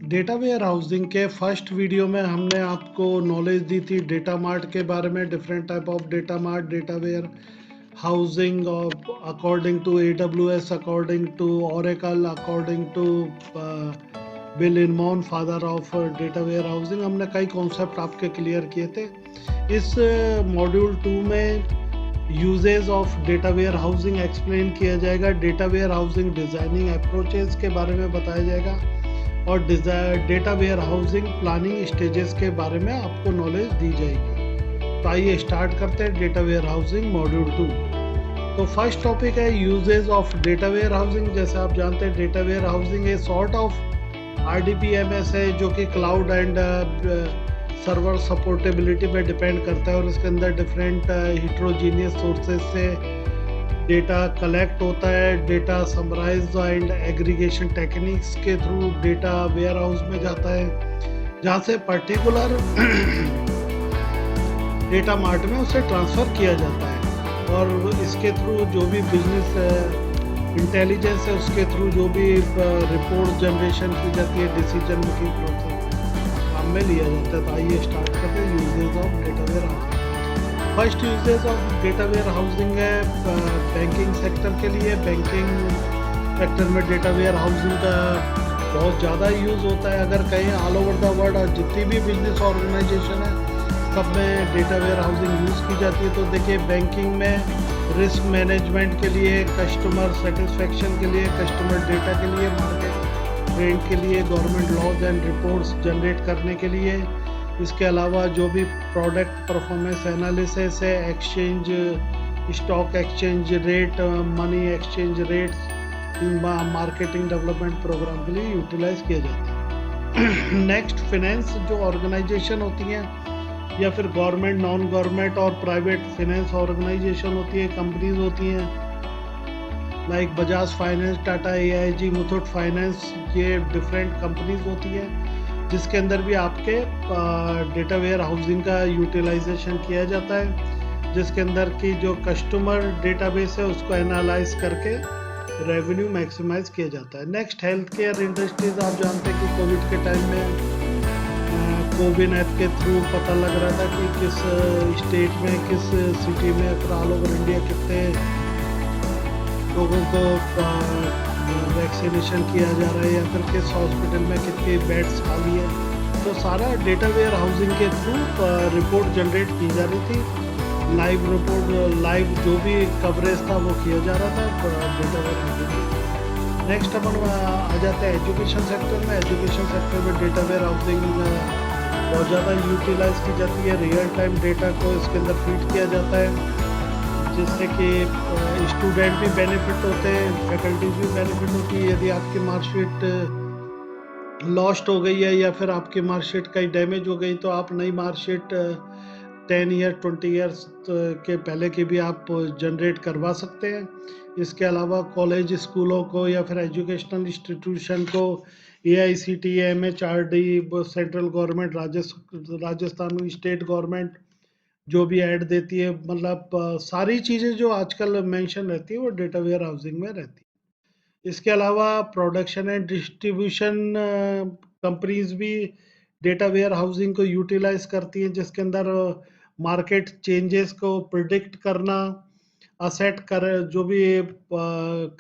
Data warehousing के first video में हमने आपको नॉलेज दी थी डेटा मार्ट के बारे में, different type of data mart, data warehousing according to AWS, according to Oracle, according to Bill Inmon, father of data warehousing. हमने कई कॉन्सेप्ट आपके क्लियर किए थे। इस मॉड्यूल 2 में uses of data warehousing explain किया जाएगा, data warehousing designing approaches के बारे में बताया जाएगा और data warehousing planning stages के बारे में आपको नॉलेज दी जाएगी। तो आइए स्टार्ट करते हैं डेटा वेयर हाउसिंग मॉड्यूल 2। तो फर्स्ट टॉपिक है uses of data warehousing. जैसे आप जानते हैं data warehousing a sort of RDBMS है जो कि क्लाउड एंड सर्वर सपोर्टेबिलिटी पे डिपेंड करता है और इसके अंदर डिफरेंट हिट्रोजीनियस सोर्सेज से डेटा कलेक्ट होता है। Data summarize and aggregation techniques के थ्रू डेटा वेयर हाउस में जाता है, जहाँ से पर्टिकुलर डेटा मार्ट में उसे ट्रांसफ़र किया जाता है और इसके थ्रू जो भी बिजनेस इंटेलिजेंस है उसके थ्रू जो भी रिपोर्ट जनरेशन की जाती है, डिसीजन मेकिंग प्रोसेस काम में लिया जाता है। तो आइए स्टार्ट करते हैं usages of data warehousing. First usages of data warehousing है बैंकिंग सेक्टर के लिए। बैंकिंग सेक्टर में डेटा वेयर हाउसिंग का बहुत ज़्यादा यूज़ होता है। अगर कहीं ऑल ओवर द वर्ल्ड और जितनी भी बिजनेस ऑर्गेनाइजेशन है सब में डेटा वेयर हाउसिंग यूज़ की जाती है। तो देखिए बैंकिंग में रिस्क मैनेजमेंट के लिए, कस्टमर सेटिस्फेक्शन के लिए, कस्टमर डेटा के लिए, मार्केट ट्रेंड के लिए, government laws and reports generate करने के लिए, इसके अलावा जो भी प्रोडक्ट परफॉर्मेंस एनालिसिस है, exchange stock exchange rate, money exchange rates, marketing development program के लिए यूटिलाइज किया जाता है। नेक्स्ट, फिनेंस जो ऑर्गेनाइजेशन होती हैं या फिर गवर्नमेंट, नॉन गवर्नमेंट और प्राइवेट फिनेंस ऑर्गेनाइजेशन होती है, कंपनीज होती हैं like Bajaj finance, Tata AIG, Muthoot finance, ये डिफरेंट कंपनीज होती हैं जिसके अंदर भी आपके डेटा वेयर हाउसिंग का यूटिलाइजेशन किया जाता है, जिसके अंदर की जो कस्टमर डेटाबेस है उसको एनालाइज करके रेवेन्यू मैक्सिमाइज किया जाता है। Next, health care industries. आप जानते हैं कि कोविड के टाइम में कोविन ऐप के थ्रू पता लग रहा था कि किस स्टेट में, किस सिटी में, फिर ऑल ओवर इंडिया कितने लोगों को वैक्सीनेशन किया जा रहा है या फिर किस हॉस्पिटल में कितने बेड्स खाली है। तो सारा डेटा वेयर हाउसिंग के थ्रू रिपोर्ट जनरेट की जा रही थी। लाइव रिपोर्ट, लाइव जो भी कवरेज था वो किया जा रहा था डेटा वेयर हाउसिंग। नेक्स्ट अपन आ जाते हैं एजुकेशन सेक्टर में। एजुकेशन सेक्टर में डेटा वेयर हाउसिंग बहुत ज़्यादा यूटिलाइज की जाती है। रियल टाइम डेटा को इसके अंदर फीड किया जाता है जिससे कि स्टूडेंट भी बेनिफिट होते हैं, फैकल्टीज भी बेनिफिट होती है। यदि आपकी मार्कशीट लॉस्ट हो गई है या फिर आपकी मार्कशीट कहीं डैमेज हो गई तो आप नई मार्कशीट 10 ईयर 20 ईयर्स के पहले की भी आप जनरेट करवा सकते हैं। इसके अलावा कॉलेज, स्कूलों को या फिर एजुकेशनल इंस्टीट्यूशन को AICTE, MHRD, central government, Rajasthan state government जो भी ऐड देती है, मतलब सारी चीज़ें जो आजकल मेंशन रहती है वो डेटा वेयर हाउसिंग में रहती है। इसके अलावा प्रोडक्शन एंड डिस्ट्रीब्यूशन कंपनीज भी डेटा वेयर हाउसिंग को यूटिलाइज करती हैं, जिसके अंदर मार्केट चेंजेस को प्रिडिक्ट करना, असेट कर जो भी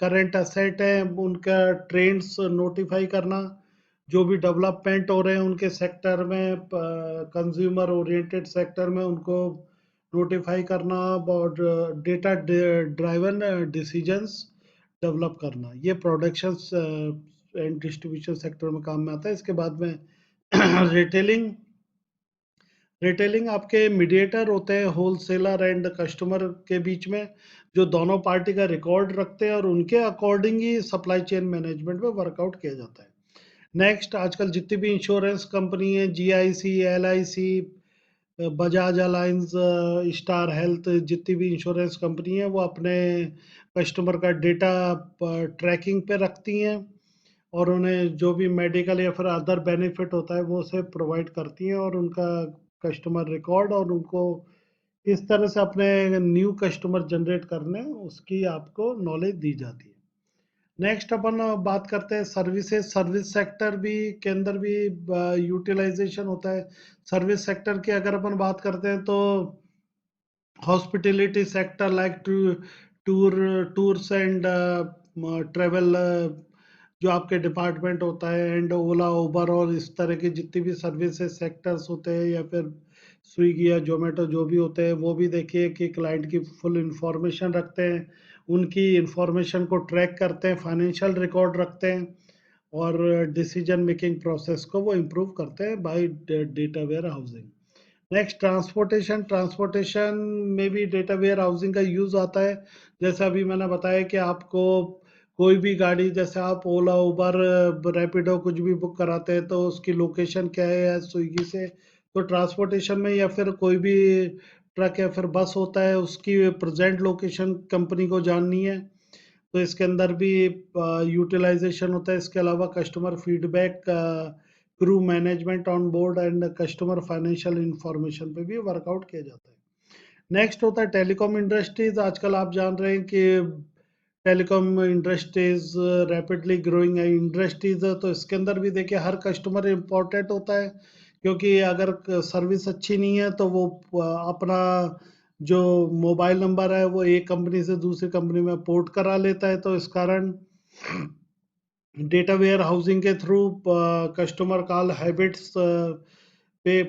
करंट असेट है उनका ट्रेंड्स नोटिफाई करना, जो भी डेवलपमेंट हो रहे हैं उनके सेक्टर में, कंज्यूमर ओरिएंटेड सेक्टर में उनको नोटिफाई करना और डेटा ड्राइवन डिसीजंस डेवलप करना, ये प्रोडक्शन एंड डिस्ट्रीब्यूशन सेक्टर में काम में आता है। इसके बाद में रिटेलिंग। रिटेलिंग आपके मीडिएटर होते हैं होलसेलर एंड कस्टमर के बीच में, जो दोनों पार्टी का रिकॉर्ड रखते हैं और उनके अकॉर्डिंग ही सप्लाई चेन मैनेजमेंट में वर्कआउट किया जाता है। नेक्स्ट, आजकल जितनी भी इंश्योरेंस कंपनी है, GIC, LIC, Bajaj alliance, star health, जितनी भी इंश्योरेंस कंपनी है वो अपने कस्टमर का डेटा ट्रैकिंग पे रखती हैं और उन्हें जो भी मेडिकल या फिर अदर बेनिफिट होता है वो उसे प्रोवाइड करती हैं और उनका कस्टमर रिकॉर्ड और उनको किस तरह से अपने न्यू कस्टमर जनरेट करने उसकी आपको नॉलेज दी जाती है। नेक्स्ट अपन बात करते हैं सर्विसेज। सर्विस सेक्टर भी के अंदर भी यूटिलाइजेशन होता है। सर्विस सेक्टर की अगर अपन बात करते हैं तो hospitality sector like tours and travel, जो आपके डिपार्टमेंट होता है, एंड ओला उबर और इस तरह की जितनी भी सर्विसेज सेक्टर्स होते हैं, या फिर स्विगी या जोमेटो जो भी होते हैं, वो भी देखिए कि क्लाइंट की फुल इंफॉर्मेशन रखते हैं, उनकी इंफॉर्मेशन को ट्रैक करते हैं, फाइनेंशियल रिकॉर्ड रखते हैं, और डिसीजन मेकिंग प्रोसेस को वो इम्प्रूव करते हैं by data warehousing. Next transportation. Transportation में भी डेटा वेयर हाउसिंग का यूज़ आता है। जैसे अभी मैंने बताया कि आपको कोई भी गाड़ी, जैसे आप ओला उबर रैपिडो कुछ भी बुक कराते हैं तो उसकी लोकेशन क्या है स्विगी से, तो ट्रांसपोर्टेशन में या फिर कोई भी ट्रक या फिर बस होता है, उसकी प्रेजेंट लोकेशन कंपनी को जाननी है, तो इसके अंदर भी यूटिलाइजेशन होता है। इसके अलावा customer feedback, crew management on board and customer financial information पे भी वर्कआउट किया जाता है। नेक्स्ट होता है टेलीकॉम इंडस्ट्रीज। आजकल आप जान रहे हैं कि टेलीकॉम इंडस्ट्रीज रैपिडली ग्रोइंग है इंडस्ट्रीज है, तो इसके अंदर भी देखिए हर कस्टमर इम्पोर्टेंट होता है, क्योंकि अगर सर्विस अच्छी नहीं है तो वो अपना जो मोबाइल नंबर है वो एक कंपनी से दूसरी कंपनी में पोर्ट करा लेता है, तो इस कारण डेटा वेयर हाउसिंग के थ्रू कस्टमर कॉल हैबिट्स पे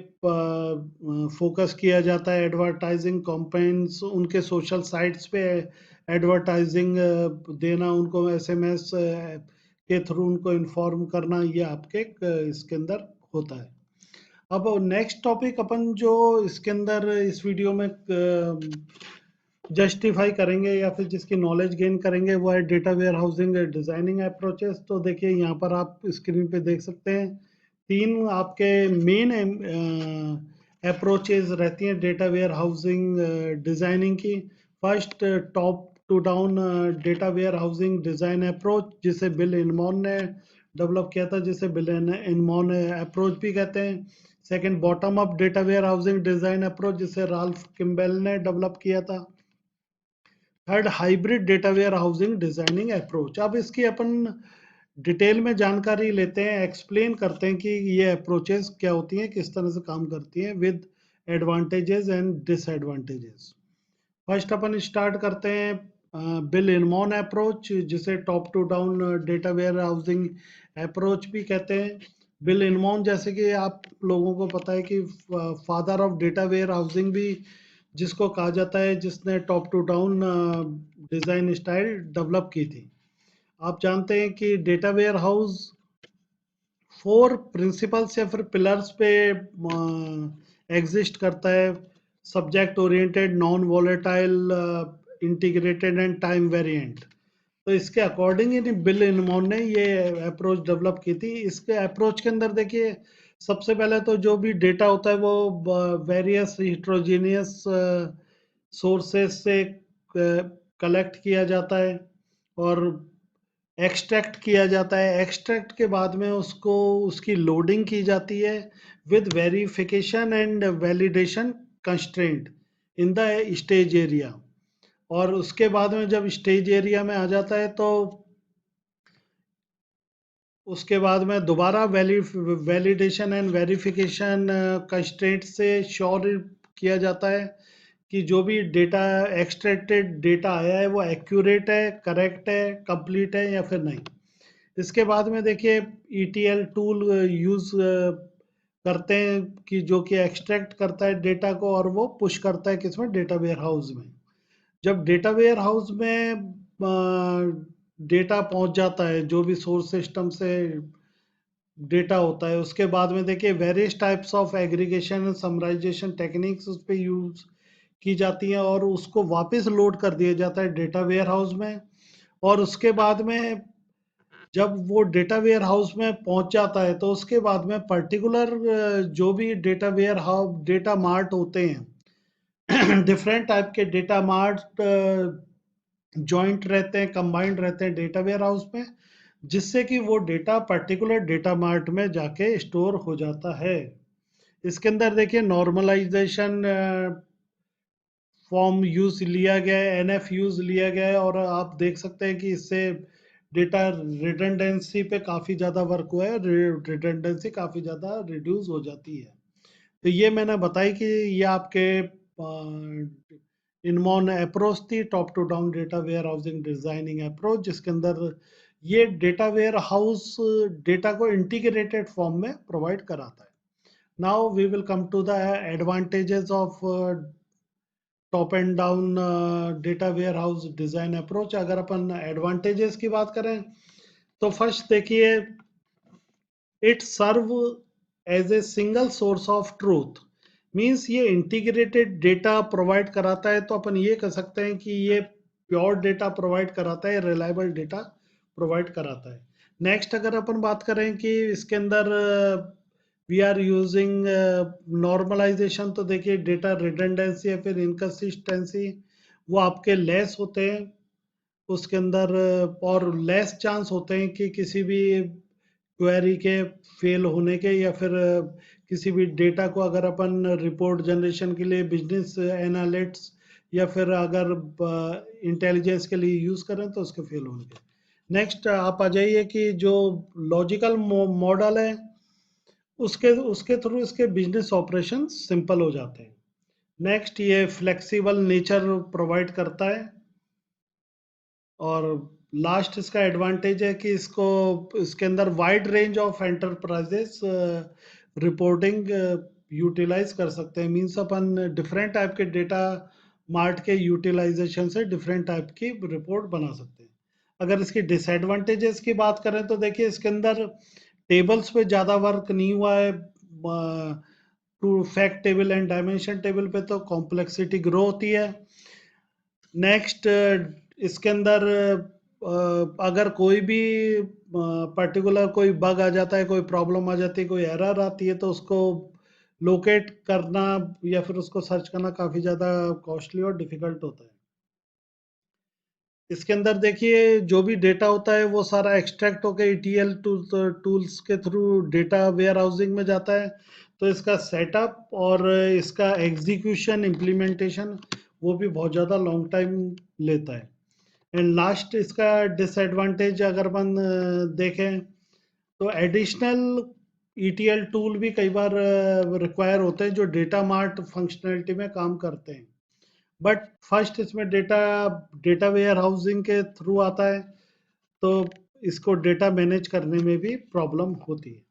फोकस किया जाता है। एडवर्टाइजिंग कैंपेन्स, उनके सोशल साइट्स पे एडवर्टाइजिंग देना, उनको एसएमएस के थ्रू उनको इन्फॉर्म करना, ये आपके इसके अंदर होता है। अब नेक्स्ट टॉपिक अपन जो इसके अंदर इस वीडियो में जस्टिफाई करेंगे या फिर जिसकी नॉलेज गेन करेंगे वो है data warehousing designing approaches. तो देखिए यहाँ पर आप स्क्रीन पे देख सकते हैं तीन आपके मेन अप्रोचेस रहती हैं डेटा वेयर हाउसिंग डिजाइनिंग की। First, top to down data warehousing design approach, जिसे बिल इनमॉन ने डेवलप किया था, जिसे बिल इनमॉन अप्रोच भी कहते हैं। Second, bottom up data warehousing design approach, जिसे राल्फ किम्बेल ने डेवलप किया था। Third, hybrid data warehousing designing approach. अब इसकी अपन डिटेल में जानकारी लेते हैं, एक्सप्लेन करते हैं कि ये अप्रोचेस क्या होती हैं, किस तरह से काम करती हैं, with advantages and disadvantages. First अपन स्टार्ट करते हैं बिल इनमॉन अप्रोच, जिसे top to down data warehousing approach भी कहते हैं। बिल इनमॉन, जैसे कि आप लोगों को पता है कि father of data warehousing भी जिसको कहा जाता है, जिसने top to down design style develop की थी। आप जानते हैं कि डेटा वेयर हाउस 4 प्रिंसिपल्स या फिर पिलर्स पे एग्जिस्ट करता है। Subject oriented, non volatile, integrated and time variant. तो इसके अकॉर्डिंग ही बिल इनमॉन ने ये अप्रोच डेवलप की थी। इसके अप्रोच के अंदर देखिए सबसे पहले तो जो भी डेटा होता है वो वेरियस हिट्रोजीनियस सोर्सेस से कलेक्ट किया जाता है और एक्सट्रैक्ट किया जाता है। एक्सट्रैक्ट के बाद में उसको उसकी लोडिंग की जाती है with verification and validation constraint in the stage area. और उसके बाद में जब स्टेज एरिया में आ जाता है तो उसके बाद में दोबारा वैलिडेशन एंड वेरिफिकेशन कंस्ट्रेंट से श्योर किया जाता है कि जो भी डेटा एक्सट्रैक्टेड डेटा आया है वो एक्यूरेट है, करेक्ट है, कंप्लीट है या फिर नहीं। इसके बाद में देखिए ETL टूल यूज़ करते हैं कि जो कि एक्सट्रैक्ट करता है डेटा को और वो पुश करता है किसमें, डेटा वेयर हाउस में। जब डेटा वेयर हाउस में डेटा पहुंच जाता है, जो भी सोर्स सिस्टम से डेटा होता है, उसके बाद में देखिए various types of aggregation and summarization techniques उस पर यूज की जाती हैं और उसको वापस लोड कर दिया जाता है डेटा वेयर हाउस में। और उसके बाद में जब वो डेटा वेयर हाउस में पहुंच जाता है तो उसके बाद में पर्टिकुलर जो भी data warehouse data mart होते हैं डिफरेंट टाइप के डेटा मार्ट जॉइंट रहते हैं, कंबाइंड रहते हैं डेटा वेयर हाउस में, जिससे कि वो डेटा पर्टिकुलर डेटा मार्ट में जाके स्टोर हो जाता है। इसके अंदर देखिए नॉर्मलाइजेशन फॉर्म यूज लिया गया है, NF यूज लिया गया है और आप देख सकते हैं कि इससे डेटा रिडंडेंसी पे काफ़ी ज़्यादा वर्क हुआ है, रिडंडेंसी काफ़ी ज़्यादा रिड्यूस हो जाती है। तो ये मैंने बताई कि ये आपके इनमॉन अप्रोच थी, top to down data warehousing designing approach, जिसके अंदर ये डेटा वेयर हाउस डेटा को इंटीग्रेटेड फॉर्म में प्रोवाइड कराता है। Now we will come to the advantages of top and down data warehouse design approach. अगर अपन advantages की बात करें तो फर्स्ट देखिए, it serve as a single source of truth. Means ये इंटीग्रेटेड डेटा प्रोवाइड कराता है, तो अपन ये कह सकते हैं कि ये प्योर डेटा प्रोवाइड कराता है, रिलायबल डेटा प्रोवाइड कराता है। नेक्स्ट अगर अपन बात करें कि इसके अंदर वी आर यूजिंग नॉर्मलाइजेशन, तो देखिए डेटा रिडंडेंसी या फिर इनकंसिस्टेंसी वो आपके लेस होते हैं उसके अंदर, और लेस चांस होते हैं कि किसी भी क्वेरी के फेल होने के, या फिर किसी भी डेटा को अगर अपन रिपोर्ट जनरेशन के लिए बिजनेस एनालिटिक्स या फिर अगर इंटेलिजेंस के लिए यूज़ करें तो उसके फेल होने के। नेक्स्ट आप आ जाइए कि जो लॉजिकल मॉडल है उसके उसके थ्रू इसके बिजनेस ऑपरेशन सिंपल हो जाते हैं। नेक्स्ट ये फ्लेक्सिबल नेचर प्रोवाइड करता है। और लास्ट इसका एडवांटेज है कि इसको इसके अंदर wide range of enterprises reporting utilize कर सकते हैं। मीन्स अपन डिफरेंट टाइप के डेटा मार्ट के यूटिलाइजेशन से डिफरेंट टाइप की रिपोर्ट बना सकते हैं। अगर इसकी डिसएडवांटेजेस की बात करें तो देखिए इसके अंदर टेबल्स पे ज़्यादा वर्क नहीं हुआ है। To fact table and dimension table पे तो कॉम्प्लेक्सिटी ग्रो होती है। नेक्स्ट इसके अंदर अगर कोई भी पर्टिकुलर कोई बग आ जाता है, कोई प्रॉब्लम आ जाती है, कोई एरर आती है, तो उसको लोकेट करना या फिर उसको सर्च करना काफ़ी ज़्यादा कॉस्टली और डिफिकल्ट होता है। इसके अंदर देखिए जो भी डेटा होता है वो सारा एक्सट्रैक्ट होकर ETL टूल्स के थ्रू डेटा वेयर हाउसिंग में जाता है। तो इसका सेटअप और इसका एग्जीक्यूशन इम्प्लीमेंटेशन वो भी बहुत ज़्यादा लॉन्ग टाइम लेता है। एंड लास्ट इसका डिसएडवांटेज अगर अपन देखें तो एडिशनल ETL टूल भी कई बार रिक्वायर होते हैं जो डेटा मार्ट फंक्शनैलिटी में काम करते हैं। बट फर्स्ट इसमें डेटा डेटा वेयर हाउसिंग के थ्रू आता है, तो इसको डेटा मैनेज करने में भी प्रॉब्लम होती है।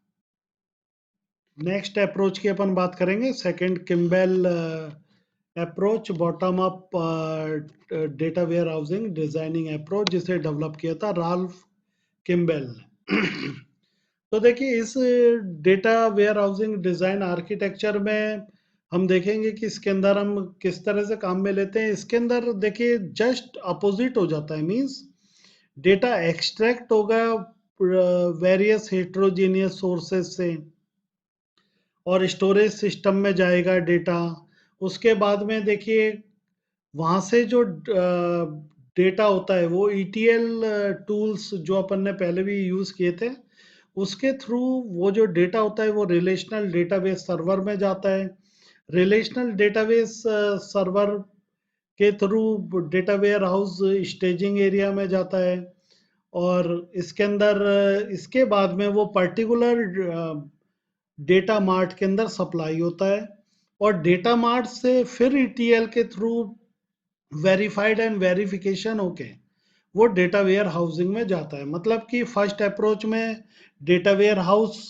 नेक्स्ट अप्रोच की अपन बात करेंगे, second Kimball approach, bottom up data warehousing designing approach, जिसे डेवलप किया था राल्फ किम्बेल ने। तो देखिए इस data warehousing design architecture में हम देखेंगे कि इसके अंदर हम किस तरह से काम में लेते हैं। इसके अंदर देखिए जस्ट अपोजिट हो जाता है। मींस डेटा एक्सट्रैक्ट होगा वेरियस हेट्रोजीनियस सोर्सेस से और स्टोरेज सिस्टम में जाएगा डेटा। उसके बाद में देखिए वहाँ से जो डेटा होता है वो ETL टूल्स जो अपन ने पहले भी यूज़ किए थे उसके थ्रू वो जो डेटा होता है वो रिलेशनल डेटाबेस सर्वर में जाता है। रिलेशनल डेटाबेस सर्वर के through data warehouse staging area में जाता है, और इसके अंदर इसके बाद में वो पर्टिकुलर डेटा मार्ट के अंदर सप्लाई होता है, और डेटा मार्ट से फिर ETL के थ्रू वेरीफाइड एंड वेरिफिकेशन होके वो डेटा वेयर हाउसिंग में जाता है। मतलब कि फर्स्ट अप्रोच में डेटा वेयर हाउस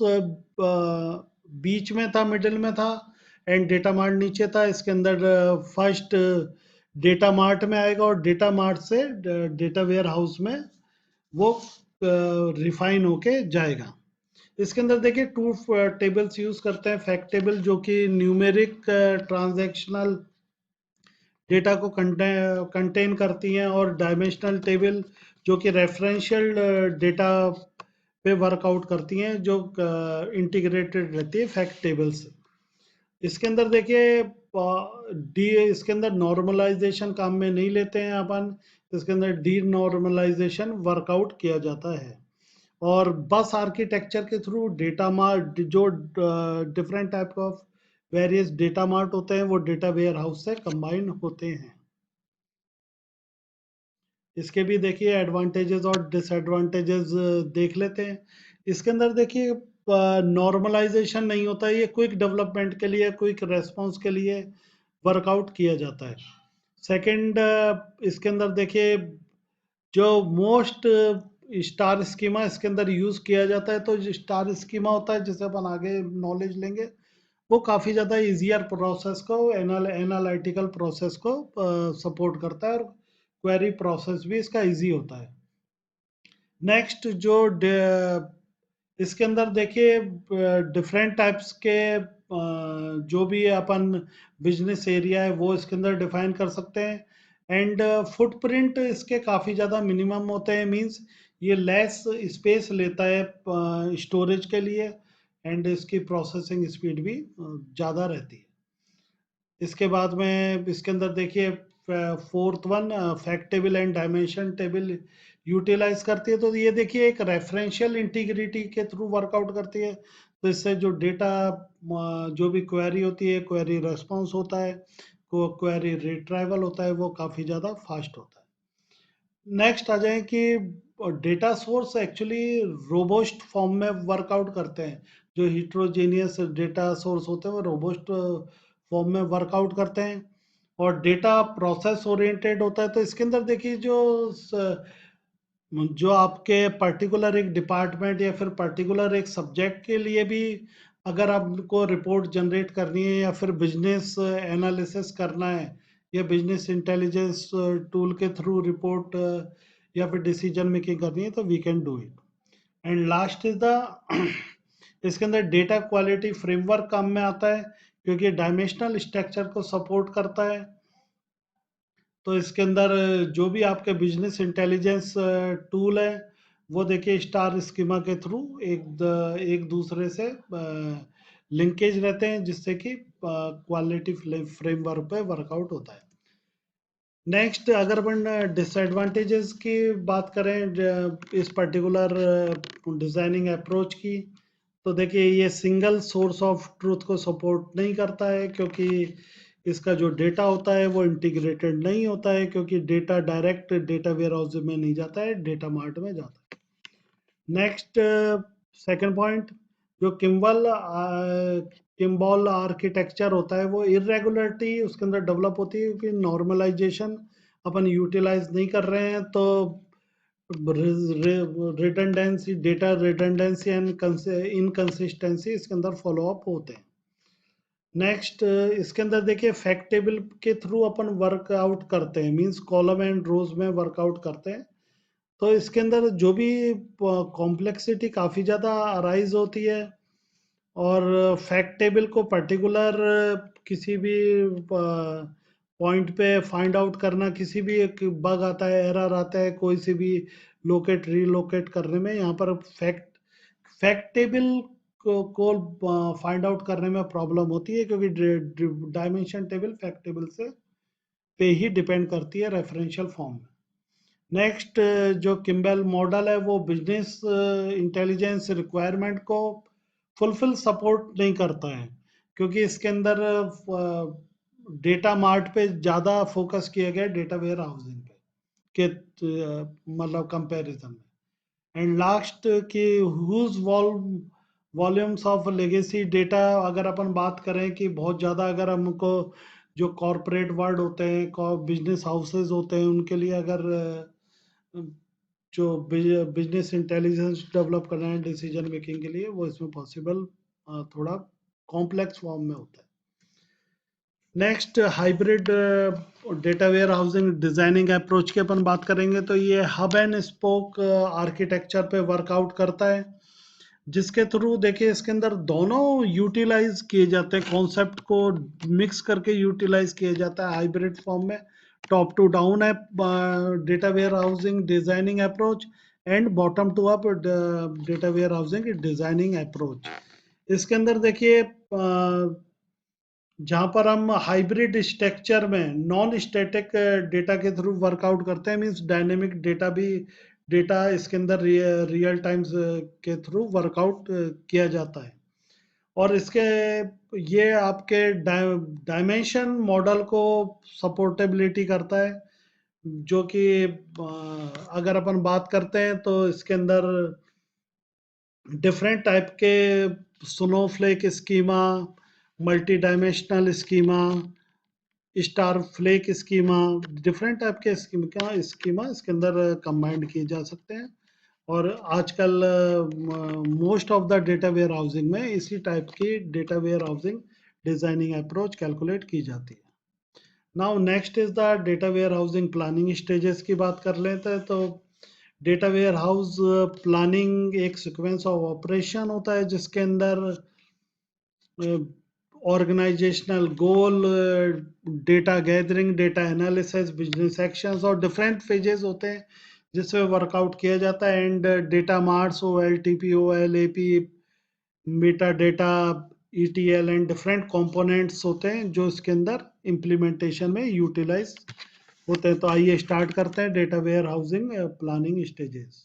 बीच में था, मिडिल में था, एंड डेटा मार्ट नीचे था। इसके अंदर फर्स्ट डेटा मार्ट में आएगा और डेटा मार्ट से डेटा वेयर हाउस में वो रिफाइन होके जाएगा। इसके अंदर देखिए टू टेबल्स यूज करते हैं, फैक्ट टेबल जो कि न्यूमेरिक ट्रांजैक्शनल डेटा को कंटेन करती हैं, और डायमेंशनल टेबल जो कि रेफरेंशियल डेटा पे वर्कआउट करती हैं, जो इंटीग्रेटेड रहती है फैक्ट टेबल से। इसके अंदर देखिए डी इसके अंदर नॉर्मलाइजेशन काम में नहीं लेते हैं अपन, इसके अंदर डी नॉर्मलाइजेशन वर्कआउट किया जाता है, और बस आर्किटेक्चर के थ्रू डेटा मार्ट जो different type of various data mart होते हैं वो डेटा वेयर हाउस से कंबाइन होते हैं। इसके भी देखिए एडवांटेजेस और डिसएडवांटेजेस देख लेते हैं। इसके अंदर देखिए नॉर्मलाइजेशन नहीं होता है, ये क्विक डेवलपमेंट के लिए, क्विक रेस्पॉन्स के लिए वर्कआउट किया जाता है। सेकंड, इसके अंदर देखिए जो मोस्ट स्टार स्कीमा इसके अंदर यूज किया जाता है, तो जो स्टार स्कीमा होता है जिसे अपन आगे नॉलेज लेंगे, वो काफ़ी ज़्यादा इजियर प्रोसेस को, एनालिटिकल प्रोसेस को सपोर्ट करता है, और क्वेरी प्रोसेस भी इसका इजी होता है। नेक्स्ट जो इसके अंदर देखिए डिफरेंट टाइप्स के जो भी अपन बिजनेस एरिया है वो इसके अंदर डिफाइन कर सकते हैं। एंड फुटप्रिंट इसके काफ़ी ज़्यादा मिनिमम होते हैं, मींस ये लेस स्पेस लेता है स्टोरेज के लिए, एंड इसकी प्रोसेसिंग स्पीड भी ज़्यादा रहती है। इसके बाद में इसके अंदर देखिए fourth one, fact table and dimension table utilize करती है। तो ये देखिए एक रेफरेंशियल इंटीग्रिटी के थ्रू वर्कआउट करती है, तो इससे जो डेटा जो भी क्वेरी होती है, क्वेरी रेस्पॉन्स होता है, क्वेरी रिट्राइवल होता है, वो काफ़ी ज़्यादा फास्ट होता है। नेक्स्ट आ जाए कि data source actually robust form में वर्कआउट करते हैं। जो हिट्रोजेनियस डेटा सोर्स होते हैं वो रोबोस्ट फॉर्म में वर्कआउट करते हैं, और डेटा प्रोसेस ओरिएंटेड होता है। तो इसके अंदर देखिए जो आपके पर्टिकुलर एक डिपार्टमेंट या फिर पर्टिकुलर एक सब्जेक्ट के लिए भी अगर आपको रिपोर्ट जनरेट करनी है, या फिर बिजनेस एनालिसिस करना है, या बिजनेस इंटेलिजेंस टूल के थ्रू रिपोर्ट या फिर डिसीजन मेकिंग करनी है, तो we can do it. And last is the इसके अंदर डेटा क्वालिटी फ्रेमवर्क काम में आता है, क्योंकि डायमेंशनल स्ट्रक्चर को सपोर्ट करता है। तो इसके अंदर जो भी आपके बिजनेस इंटेलिजेंस टूल है, वो देखिए स्टार स्कीमा के थ्रू एक दूसरे से लिंकेज रहते हैं, जिससे कि क्वालिटी फ्रेमवर्क पे वर्कआउट होता है। नेक्स्ट, अगर अपन डिसएडवांटेजेस की बात करें इस पर्टिकुलर डिजाइनिंग अप्रोच की, तो देखिए ये सिंगल सोर्स ऑफ ट्रूथ को सपोर्ट नहीं करता है, क्योंकि इसका जो डेटा होता है वो इंटीग्रेटेड नहीं होता है, क्योंकि data direct data warehouse में नहीं जाता है, डेटा मार्ट में जाता है। नेक्स्ट, सेकंड पॉइंट, जो किम्बॉल आर्किटेक्चर होता है, वो इरेगुलरिटी उसके अंदर डेवलप होती है, क्योंकि नॉर्मलाइजेशन अपन यूटिलाइज नहीं कर रहे हैं, तो redundancy, data redundancy and inconsistency इसके अंदर फॉलो अप होते हैं। नेक्स्ट, इसके अंदर देखिए फैक्ट टेबल के थ्रू अपन वर्कआउट करते हैं, मींस कॉलम एंड रोज में वर्कआउट करते हैं। तो इसके अंदर जो भी कॉम्प्लेक्सिटी काफ़ी ज़्यादा अराइज होती है, और फैक्ट टेबल को पर्टिकुलर किसी भी पॉइंट पे फाइंड आउट करना, किसी भी एक बग आता है, एरर आता है, कोई से भी लोकेट रीलोकेट करने में, यहाँ पर फैक्ट टेबल को फाइंड आउट करने में प्रॉब्लम होती है, क्योंकि डायमेंशन टेबल फैक्ट टेबल से पे ही डिपेंड करती है रेफरेंशियल फॉर्म में। नेक्स्ट, जो किम्बेल मॉडल है वो बिजनेस इंटेलिजेंस रिक्वायरमेंट को फुलफिल सपोर्ट नहीं करता है, क्योंकि इसके अंदर डेटा मार्ट पे ज़्यादा फोकस किया गया, डेटा वेयर हाउसिंग पे के मतलब कंपैरिजन में। एंड लास्ट की huge volumes of legacy data, अगर अपन बात करें कि बहुत ज़्यादा अगर हमको जो कॉरपोरेट वर्ल्ड होते हैं, बिजनेस हाउसेज होते हैं, उनके लिए अगर जो बिजनेस इंटेलिजेंस डेवलप करना है डिसीजन मेकिंग के लिए, वो इसमें पॉसिबल थोड़ा कॉम्प्लेक्स फॉर्म में होता है। Next, hybrid data warehousing designing approach की अपन बात करेंगे, तो ये हब एंड स्पोक आर्किटेक्चर पे वर्कआउट करता है, जिसके थ्रू देखिए इसके अंदर दोनों यूटिलाइज किए जाते हैं, कॉन्सेप्ट को मिक्स करके यूटिलाइज किया जाता है हाइब्रिड फॉर्म में। टॉप टू डाउन है data warehousing designing approach, and bottom to up data warehousing designing approach. इसके अंदर देखिए जहाँ पर हम हाइब्रिड स्ट्रक्चर में नॉन स्टैटिक डेटा के थ्रू वर्कआउट करते हैं, मीन्स डायनेमिक डेटा भी, डेटा इसके अंदर रियल टाइम्स के थ्रू वर्कआउट किया जाता है, और इसके ये आपके डायमेंशन मॉडल को सपोर्टेबिलिटी करता है, जो कि अगर अपन बात करते हैं तो इसके अंदर डिफरेंट टाइप के snowflake schema, multi dimensional schema, star flake schema, different type के स्कीमा इसके अंदर कंबाइंड किए जा सकते हैं। और आजकल most of the data warehousing में इसी टाइप की data warehousing designing approach calculate की जाती है। Now next is the data warehousing planning stages की बात कर लेते हैं। तो डेटा वेयर हाउस प्लानिंग एक सीक्वेंस ऑफ ऑपरेशन होता है जिसके अंदर organizational goal, data gathering, data analysis, business actions और डिफरेंट फेजेस होते हैं जिसमें वर्कआउट किया जाता है। एंड डेटा मार्ट्स हो, एल टी पी हो, L A P, meta data, E T L and different components होते हैं जो इसके अंदर इम्प्लीमेंटेशन में यूटिलाइज होते हैं। तो आइए स्टार्ट करते हैं data warehousing planning stages.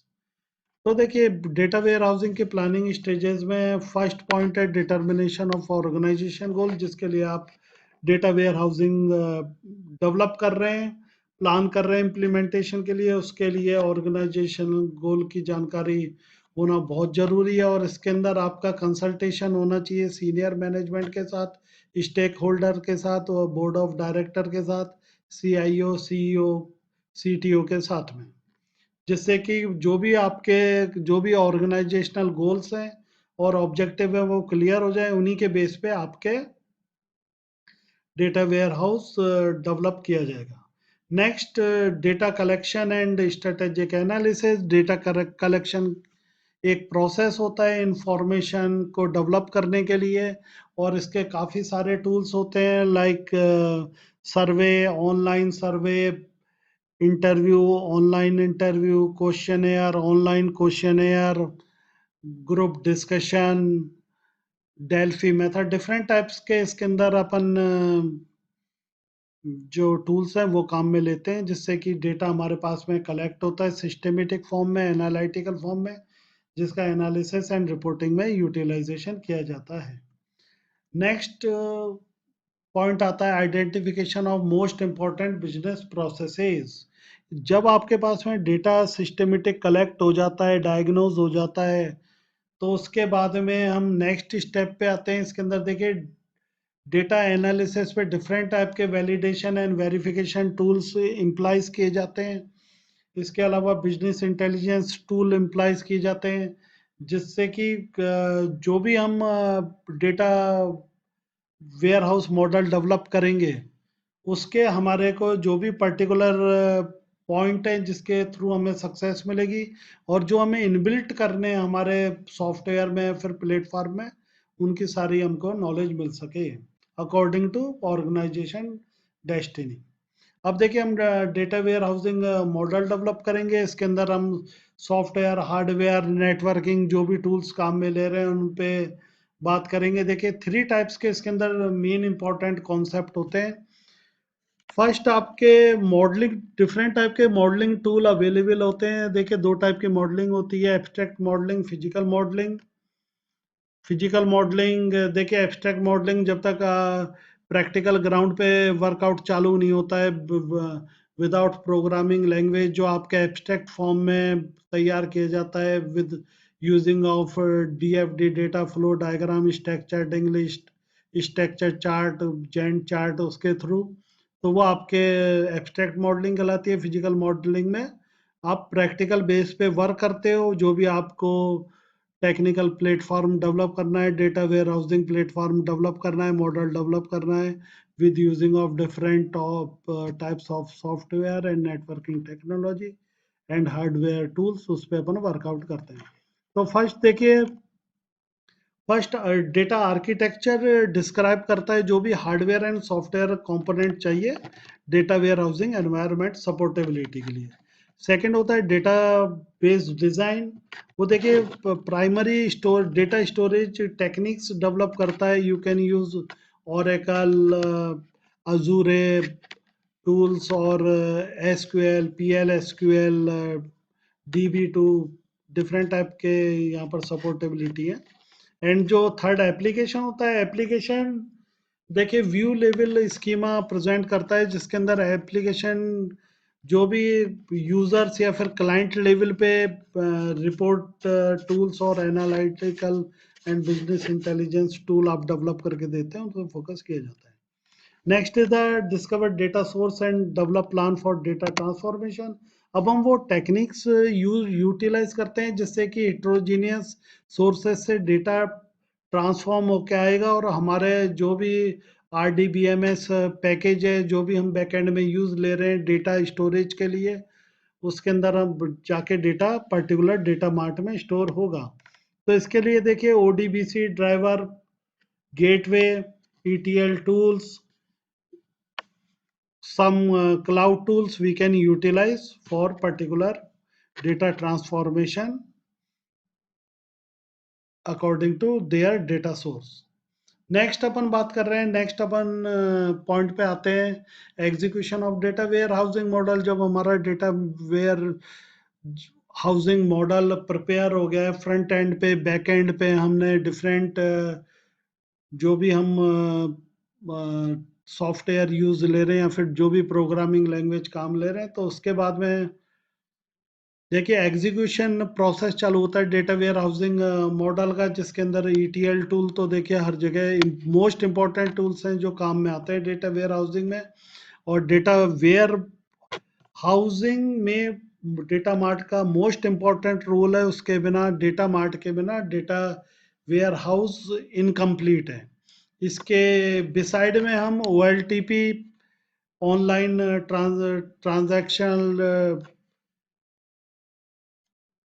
तो देखिए डेटा वेयर हाउसिंग के प्लानिंग स्टेजेस में फर्स्ट पॉइंट है डिटर्मिनेशन ऑफ ऑर्गेनाइजेशन गोल, जिसके लिए आप डेटा वेयर हाउसिंग डेवलप कर रहे हैं, प्लान कर रहे हैं इम्प्लीमेंटेशन के लिए। उसके लिए ऑर्गेनाइजेशन गोल की जानकारी होना बहुत ज़रूरी है और इसके अंदर आपका कंसल्टेशन होना चाहिए सीनियर मैनेजमेंट के साथ, स्टेक होल्डर के साथ और बोर्ड ऑफ डायरेक्टर के साथ, सी आई ओ, सी ई ओ, सी टी ओ के साथ में, जिससे कि जो भी ऑर्गेनाइजेशनल गोल्स हैं और ऑब्जेक्टिव है वो क्लियर हो जाए। उन्हीं के बेस पे आपके डेटा वेयर हाउस डेवलप किया जाएगा। Next, data collection and strategic analysis. Data collection एक प्रोसेस होता है इंफॉर्मेशन को डेवलप करने के लिए और इसके काफ़ी सारे टूल्स होते हैं, like survey, online survey, interview, online interview, question online question, group discussion, Delphi method, different types के इसके अंदर अपन जो टूल्स हैं वो काम में लेते हैं, जिससे कि डेटा हमारे पास में कलेक्ट होता है सिस्टेमेटिक फॉर्म में, एनालिटिकल फॉर्म में, जिसका एनालिसिस एंड रिपोर्टिंग में यूटिलाइजेशन किया जाता है। नेक्स्ट पॉइंट आता है identification of most important business processes. जब आपके पास में डेटा सिस्टेमेटिक कलेक्ट हो जाता है, डायग्नोज हो जाता है, तो उसके बाद में हम नेक्स्ट स्टेप पे आते हैं। इसके अंदर देखिए डेटा एनालिसिस पे डिफरेंट टाइप के validation and verification tools implies किए जाते हैं। इसके अलावा बिजनेस इंटेलिजेंस टूल इम्प्लाइज किए जाते हैं, जिससे कि जो भी हम data warehouse model develop करेंगे उसके हमारे को जो भी पर्टिकुलर पॉइंट है जिसके थ्रू हमें सक्सेस मिलेगी और जो हमें इनबिल्ट करने हैं हमारे सॉफ्टवेयर में फिर प्लेटफॉर्म में, उनकी सारी हमको नॉलेज मिल सके अकॉर्डिंग टू ऑर्गेनाइजेशन डेस्टिनी। अब देखिए हम data warehousing model develop करेंगे। इसके अंदर हम सॉफ्टवेयर, हार्डवेयर, नेटवर्किंग जो भी टूल्स काम में ले रहे हैं उन पे बात करेंगे। देखिए 3 टाइप्स के इसके अंदर मेन इंपॉर्टेंट कॉन्सेप्ट होते हैं। फर्स्ट, आपके मॉडलिंग, डिफरेंट टाइप के मॉडलिंग टूल अवेलेबल होते हैं। देखिए 2 टाइप की मॉडलिंग होती है, abstract modelling, physical modelling. Physical modelling, देखिए एब्स्ट्रैक्ट मॉडलिंग जब तक प्रैक्टिकल ग्राउंड पे वर्कआउट चालू नहीं होता है विदाउट प्रोग्रामिंग लैंग्वेज, जो आपके एब्स्ट्रैक्ट फॉर्म में तैयार किया जाता है with using of DFD, data flow diagram, structured English, structure chart, Gantt chart, उसके थ्रू, तो वो आपके एब्स्ट्रैक्ट मॉडलिंग कहलाती है। फिजिकल मॉडलिंग में आप प्रैक्टिकल बेस पे वर्क करते हो, जो भी आपको टेक्निकल प्लेटफॉर्म डेवलप करना है, data warehousing platform develop करना है, मॉडल डेवलप करना है with using of different types of software and networking technology and hardware tools, उस पर अपन वर्कआउट करते हैं। तो फर्स्ट देखिए, फर्स्ट डेटा आर्किटेक्चर डिस्क्राइब करता है जो भी हार्डवेयर एंड सॉफ्टवेयर कंपोनेंट चाहिए data warehousing environment supportability के लिए। सेकंड होता है डेटा बेस डिज़ाइन। वो देखिए primary store data storage techniques develop करता है। You can use Oracle, Azure tools और S Q L, P L S Q L, D B two, different type के यहाँ पर सपोर्टेबिलिटी है। एंड जो थर्ड एप्लीकेशन होता है, एप्लीकेशन देखिए व्यू लेवल स्कीमा प्रेजेंट करता है, जिसके अंदर एप्लीकेशन जो भी यूजर्स या फिर क्लाइंट लेवल पे रिपोर्ट टूल्स और analytical and business intelligence tool आप डेवलप करके देते हैं, उन पर फोकस किया जाता है। Next is the discover data source and develop plan for data transformation. अब हम वो टेक्निक्स यूटिलाइज करते हैं जिससे कि हेट्रोजीनियस सोर्सेस से डेटा ट्रांसफॉर्म होके आएगा, और हमारे जो भी R D B M S package है, जो भी हम बैकएंड में यूज ले रहे हैं डेटा स्टोरेज के लिए, उसके अंदर हम जाके डेटा पर्टिकुलर डेटा मार्ट में स्टोर होगा। तो इसके लिए देखिए O D B C driver, gateway, ETL tools, some cloud tools we can utilize for particular data transformation according to their data source. Next अपन बात कर रहे हैं, नेक्स्ट अपन पॉइंट पे आते हैं, execution of data warehousing model. जब हमारा data warehousing model prepare हो गया है, फ्रंट एंड पे बैक एंड पे हमने डिफरेंट जो भी हम सॉफ्टवेयर यूज ले रहे हैं या फिर जो भी प्रोग्रामिंग लैंग्वेज काम ले रहे हैं, तो उसके बाद में देखिए एग्जीक्यूशन प्रोसेस चालू होता है डेटा वेयर हाउसिंग मॉडल का, जिसके अंदर ETL टूल तो देखिए हर जगह मोस्ट इंपॉर्टेंट टूल्स हैं जो काम में आते हैं डेटा वेयर हाउसिंग में। और डेटा वेयर हाउसिंग में डेटा मार्ट का मोस्ट इंपॉर्टेंट रोल है, उसके बिना डेटा मार्ट के बिना डेटा वेयर हाउस इनकम्प्लीट है। इसके बिसाइड में हम OLTP, online transaction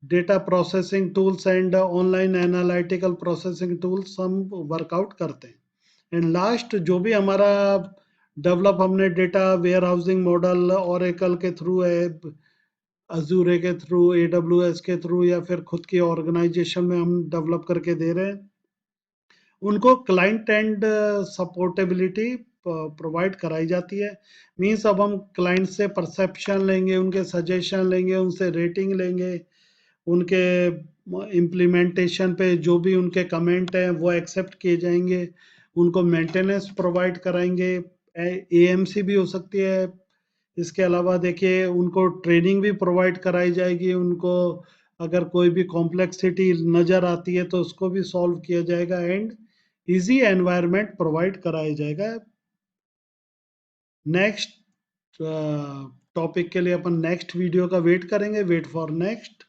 data processing tools and online analytical processing tools हम वर्कआउट करते हैं। एंड लास्ट जो भी हमारा डेवलप हमने data warehousing model Oracle के थ्रू है, अजूरे के थ्रू, AWS के थ्रू, या फिर खुद की ऑर्गेनाइजेशन में हम डेवलप करके दे रहे हैं, उनको क्लाइंट एंड सपोर्टेबिलिटी प्रोवाइड कराई जाती है। मीन्स अब हम क्लाइंट से परसेप्शन लेंगे, उनके सजेशन लेंगे, उनसे रेटिंग लेंगे, उनके इम्प्लीमेंटेशन पे जो भी उनके कमेंट हैं वो एक्सेप्ट किए जाएंगे, उनको मेंटेनेंस प्रोवाइड कराएंगे, AMC भी हो सकती है। इसके अलावा देखिए उनको ट्रेनिंग भी प्रोवाइड कराई जाएगी, उनको अगर कोई भी कॉम्प्लेक्सिटी नज़र आती है तो उसको भी सॉल्व किया जाएगा, एंड इजी एनवायरनमेंट प्रोवाइड कराया जाएगा। नेक्स्ट टॉपिक के लिए अपन नेक्स्ट वीडियो का वेट करेंगे, वेट फॉर नेक्स्ट।